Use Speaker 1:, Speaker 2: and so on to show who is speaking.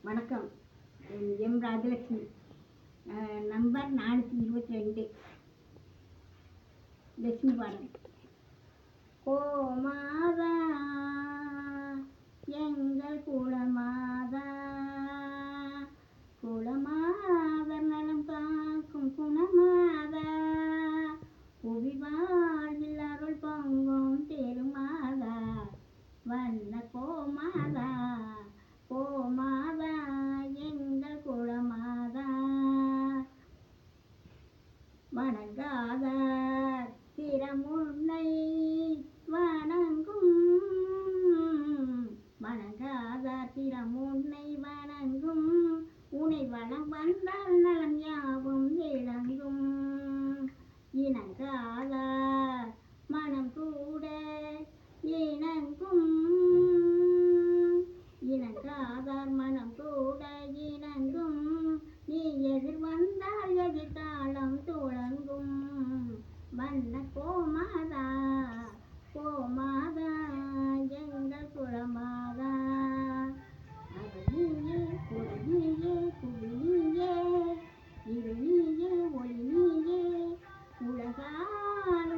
Speaker 1: வணக்கம். M Rajalakshmi. Number 422. Lakshmi பாடம். கோமாதா எங்கள் குலமாதா, குலமாதர் நலம் காக்கும் குணமாதா, புவி வாழ்வில் அருள் பொங்கும் பெருமாதா, வண்ண கோமாதா கோமாதா எங்கள் குலமாதா. வணங்காதார் திறமுன்னை வணங்கும், வணங்காதார் திறமுன்னை வணங்கும், உனை வளம் வந்தால் நலம் யாவும் விளங்கும். இணங்காதார் மனம் கூட இணங்கும், இணங்காதார் மனம் கூட இணங்கும், நீ எதிர் வந்தால் எதிர்காலம் துளங்கும். வண்ண கோமாதா கோமாதா எங்கள் குலமாதா, அவனியே பொருளியே புவியே, இருளியே ஒளியே, உலகாலும்